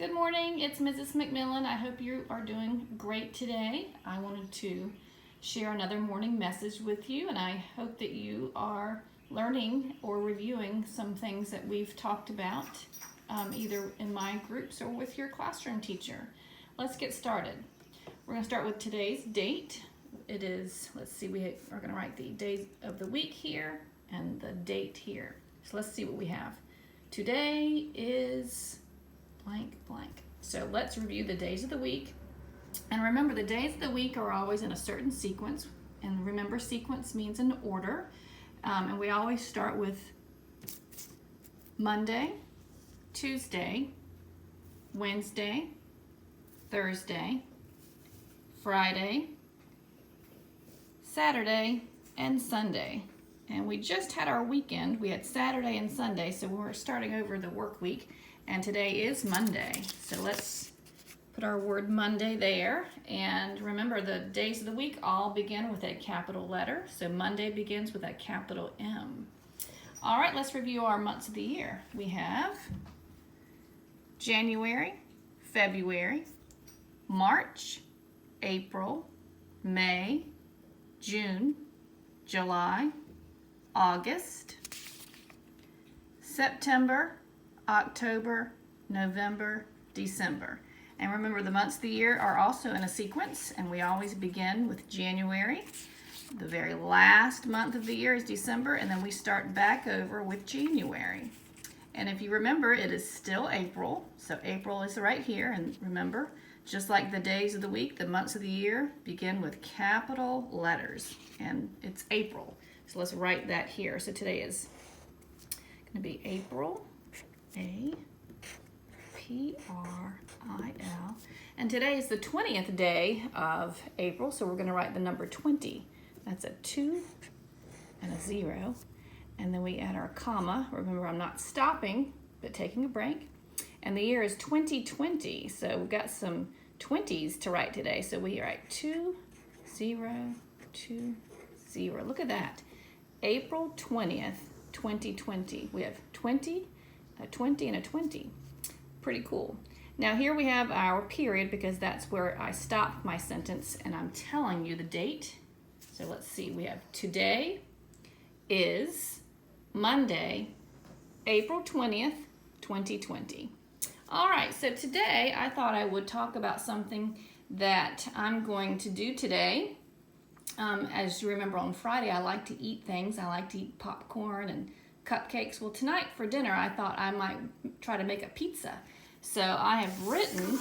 Good morning, it's Mrs. McMillan. I hope you are doing great today. I wanted to share another morning message with you, and I hope that you are learning or reviewing some things that we've talked about either in my groups or with your classroom teacher. Let's get started. We're going to start with today's date. It is, let's see, we are going to write the days of the week here and the date here. So let's see what we have. Today is blank, blank. So let's review the days of the week. And remember, the days of the week are always in a certain sequence. And remember, sequence means an order. And we always start with Monday, Tuesday, Wednesday, Thursday, Friday, Saturday, and Sunday. And we just had our weekend. We had Saturday and Sunday, so we're starting over the work week. And today is Monday. So let's put our word Monday there. And remember, the days of the week all begin with a capital letter. So Monday begins with a capital M. All right, let's review our months of the year. We have January, February, March, April, May, June, July, August, September, October, November, December. And remember, the months of the year are also in a sequence, and we always begin with January. The very last month of the year is December, and then we start back over with January. And if you remember, it is still April, so April is right here. And remember, just like the days of the week, the months of the year begin with capital letters, and it's April. So let's write that here. So today is going to be April, A-P-R-I-L. And today is the 20th day of April, so we're going to write the number 20. That's a 2 and a 0. And then we add our comma. Remember, I'm not stopping, but taking a break. And the year is 2020, so we've got some 20s to write today. So we write 2, 0, 2, 0. Look at that. April 20th, 2020. We have 20, a 20, and a 20. Pretty cool. Now here we have our period, because that's where I stop my sentence and I'm telling you the date. So let's see, we have today is Monday, April 20th, 2020. All right, so today I thought I would talk about something that I'm going to do today. As you remember, on Friday, I like to eat things. I like to eat popcorn and cupcakes. Well, tonight for dinner, I thought I might try to make a pizza. So I have written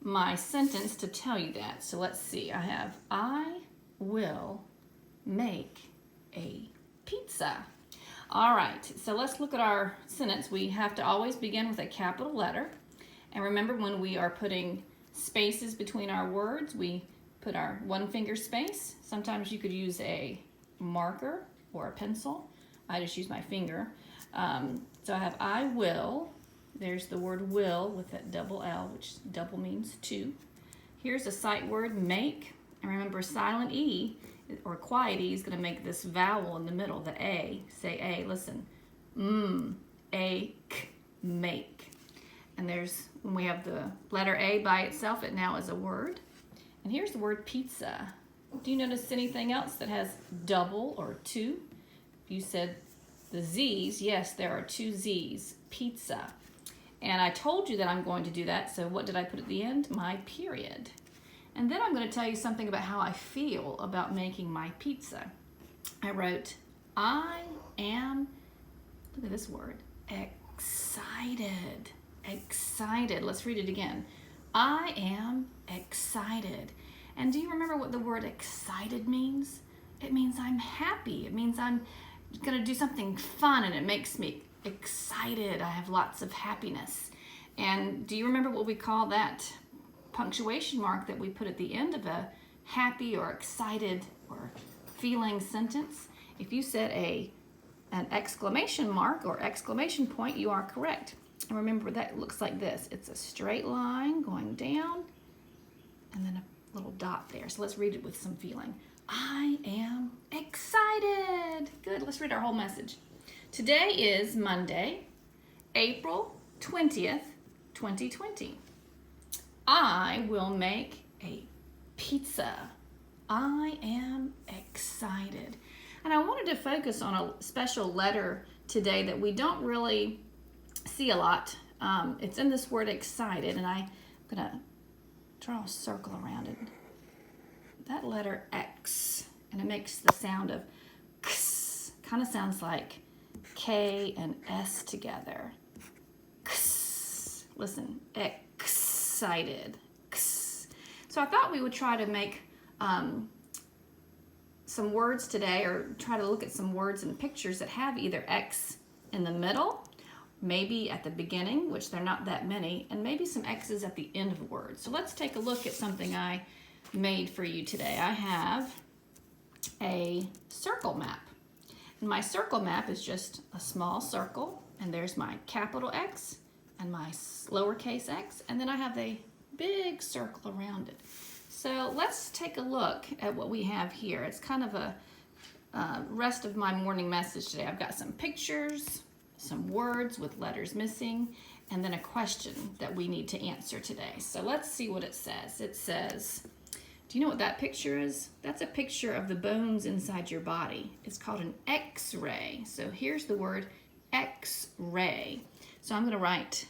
my sentence to tell you that. So let's see. I have, I will make a pizza. All right, so let's look at our sentence. We have to always begin with a capital letter. And remember, when we are putting spaces between our words, we put our one finger space. Sometimes you could use a marker or a pencil. I just use my finger. So I have I will. There's the word will with that double L, which double means two. Here's a sight word, make. And remember, silent E or quiet E is going to make this vowel in the middle, the A. Say A, listen. A-k, make. And there's, when we have the letter A by itself, it now is a word. And here's the word pizza. Do you notice anything else that has double or two? If you said the Z's, yes, there are two Z's, pizza. And I told you that I'm going to do that, so what did I put at the end? My period. And then I'm going to tell you something about how I feel about making my pizza. I wrote, I am, look at this word, excited. Excited. Let's read it again. I am excited. And do you remember what the word excited means? It means I'm happy. It means I'm going to do something fun, and it makes me excited. I have lots of happiness. And do you remember what we call that punctuation mark that we put at the end of a happy or excited or feeling sentence? If you said an exclamation mark or exclamation point, you are correct. And remember, that looks like this. It's a straight line going down and then a little dot there. So let's read it with some feeling. I am excited. Good, let's read our whole message. Today is Monday, April 20th, 2020. I will make a pizza. I am excited. And I wanted to focus on a special letter today that we don't really see a lot. It's in this word excited, and I'm going to draw a circle around it. That letter X, and it makes the sound of X. Kind of sounds like K and S together. X. Listen, excited. X. So I thought we would try to make some words today, or try to look at some words and pictures that have either X in the middle, maybe at the beginning, which they're not that many, and maybe some X's at the end of the word. So let's take a look at something I made for you today. I have a circle map. And my circle map is just a small circle, and there's my capital X and my lowercase x, and then I have a big circle around it. So let's take a look at what we have here. It's kind of a rest of my morning message today. I've got some pictures, some words with letters missing, and then a question that we need to answer today. So let's see what it says. It says, do you know what that picture is? That's a picture of the bones inside your body. It's called an X-ray. So here's the word X-ray. So I'm going to write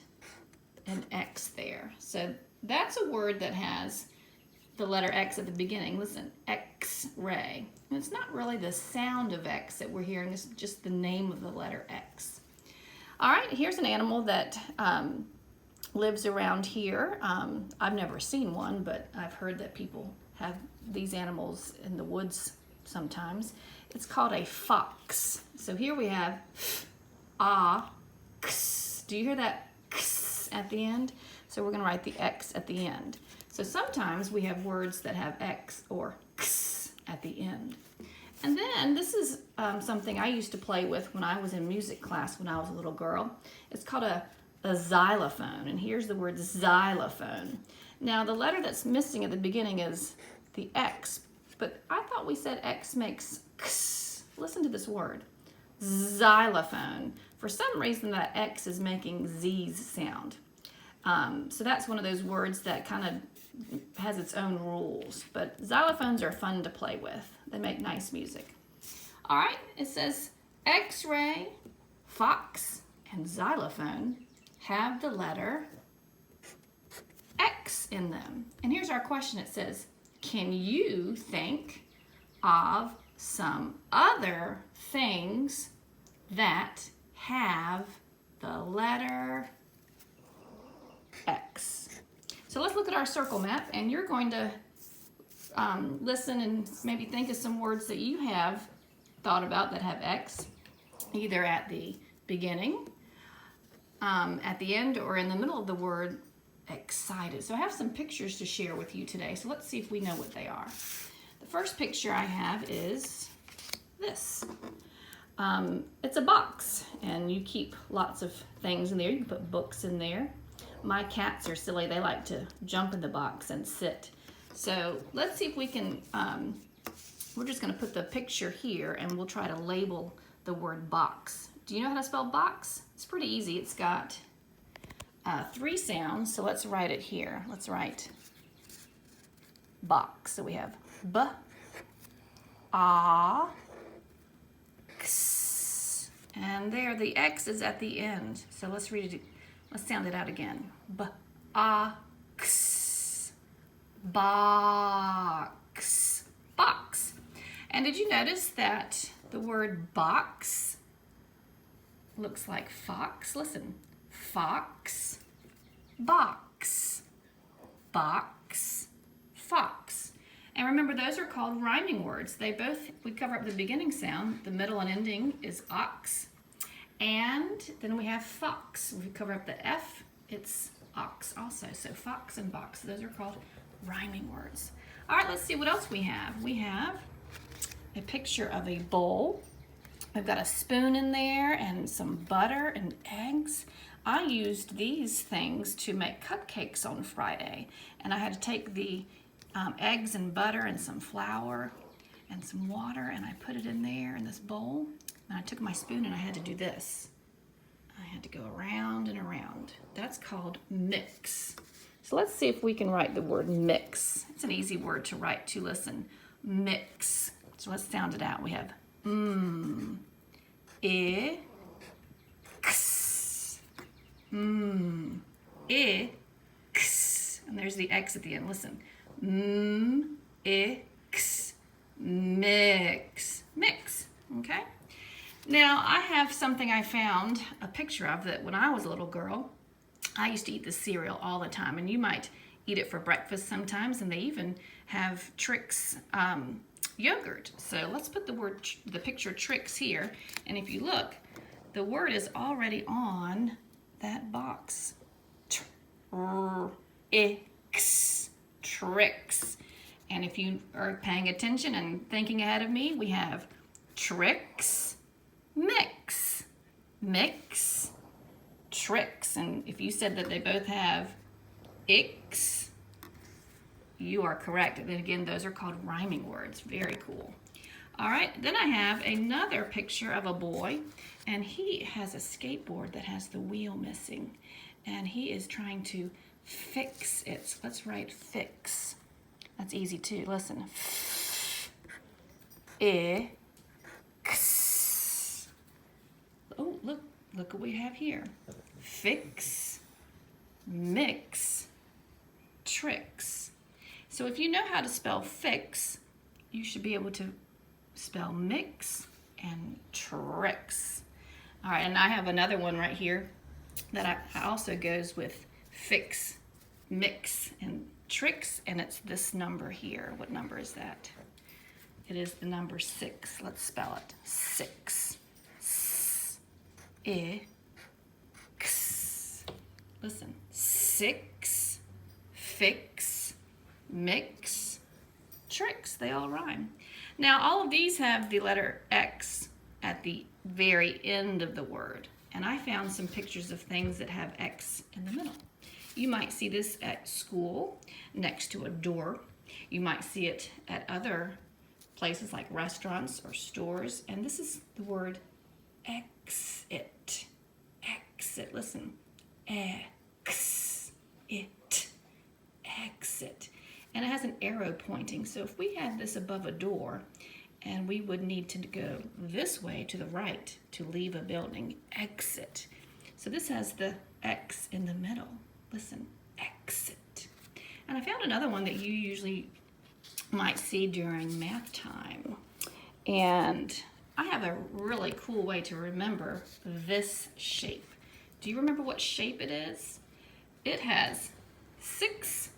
an X there. So that's a word that has the letter X at the beginning. Listen, X-ray. And it's not really the sound of X that we're hearing, it's just the name of the letter X. All right, here's an animal that lives around here. I've never seen one, but I've heard that people have these animals in the woods sometimes. It's called a fox. So here we have x. Do you hear that x at the end? So we're going to write the X at the end. So sometimes we have words that have X or x at the end. And then this is something I used to play with when I was in music class when I was a little girl. It's called a xylophone, and here's the word xylophone. Now the letter that's missing at the beginning is the X, but I thought we said X makes x. Listen to this word, xylophone. For some reason that X is making Z's sound. So that's one of those words that kind of has its own rules, but xylophones are fun to play with. They make nice music. All right, it says X-ray, fox, and xylophone have the letter X in them. And here's our question. It says, can you think of some other things that have the letter X? So let's look at our circle map, and you're going to listen and maybe think of some words that you have thought about that have X, either at the beginning, at the end, or in the middle of the word excited. So I have some pictures to share with you today, so let's see if we know what they are. The first picture I have is this. It's a box, and you keep lots of things in there. You can put books in there. My cats are silly. They like to jump in the box and sit. So let's see if we can, we're just going to put the picture here, and we'll try to label the word box. Do you know how to spell box? It's pretty easy. It's got 3 sounds, so let's write it here. Let's write box. So we have B, A, X, and there the X is at the end. So let's read it. Let's sound it out again. B, A, X, box, box. And did you notice that the word box looks like fox? Listen, fox, box, box, fox. And remember, those are called rhyming words. We cover up the beginning sound, the middle and ending is ox. And then we have fox. We cover up the F, it's ox also. So fox and box, those are called rhyming words. All right, let's see what else we have. We have a picture of a bowl. I've got a spoon in there and some butter and eggs. I used these things to make cupcakes on Friday, and I had to take the eggs and butter and some flour and some water, and I put it in there in this bowl, and I took my spoon and I had to do this. I had to go around and around. That's called mix. So So let's see if we can write the word mix. It's an easy word to write too. Listen, mix. So let's sound it out. We have I, x, I, x, and there's the X at the end. Listen, ix, mix, mix. Okay. Now I have something I found a picture of that when I was a little girl. I used to eat this cereal all the time, and you might eat it for breakfast sometimes, and they even have Trix yogurt. So let's put the picture Trix here, and if you look, the word is already on that box. Trix, Trix. And if you are paying attention and thinking ahead of me, we have Trix, mix, mix, Trix. And if you said that they both have ix, you are correct. And then again, those are called rhyming words. Very cool. All right, then I have another picture of a boy, and he has a skateboard that has the wheel missing, and he is trying to fix it. So let's write fix. That's easy too. Listen. X. Oh, look what we have here. Fix, mix, Trix. So if you know how to spell fix, you should be able to spell mix and Trix. All right, and I have another one right here that also goes with fix, mix, and Trix, and it's this number here. What number is that? It is the number 6. Let's spell it. 6. S, I, x. Listen. 6, fix, mix, Trix. They all rhyme. Now, all of these have the letter X at the very end of the word, and I found some pictures of things that have X in the middle. You might see this at school next to a door. You might see it at other places like restaurants or stores. And this is the word exit. Exit. Listen. Exit. Exit. And it has an arrow pointing. So if we had this above a door and we would need to go this way to the right to leave a building, exit. So this has the X in the middle. Listen, exit. And I found another one that you usually might see during math time. And I have a really cool way to remember this shape. Do you remember what shape it is? It has 6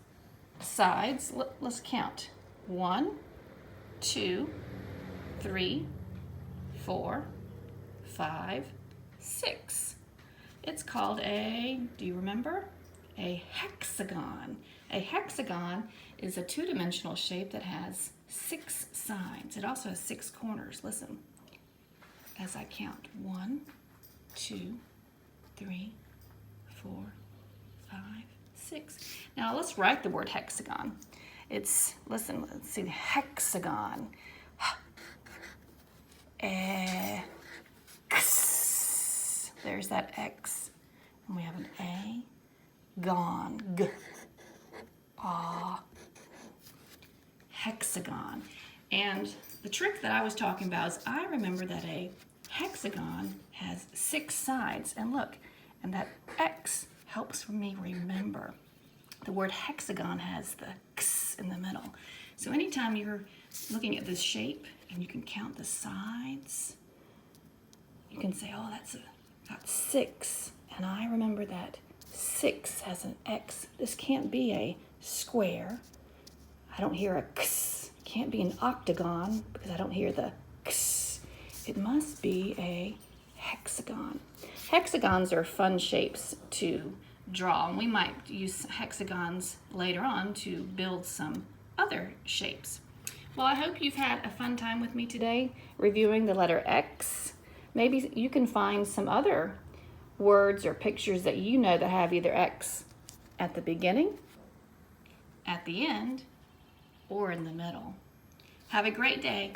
sides. Let's count. 1, 2, 3, 4, 5, 6. It's called do you remember? A hexagon. A hexagon is a 2-dimensional shape that has 6 sides. It also has 6 corners. Listen, as I count. 1, 2, 3, 4, 5, 6. Now let's write the word hexagon. Listen, let's see, hexagon. X. There's that X. And we have an A. Gone. G. Ah. Hexagon. And the trick that I was talking about is I remember that a hexagon has 6 sides. And look, and that X helps for me remember. The word hexagon has the X in the middle. So anytime you're looking at this shape and you can count the sides, you can say, oh, that's got 6. And I remember that 6 has an X. This can't be a square. I don't hear a X. It can't be an octagon because I don't hear the X. It must be a hexagon. Hexagons are fun shapes to draw, and we might use hexagons later on to build some other shapes. Well, I hope you've had a fun time with me today reviewing the letter X. Maybe you can find some other words or pictures that you know that have either X at the beginning, at the end, or in the middle. Have a great day.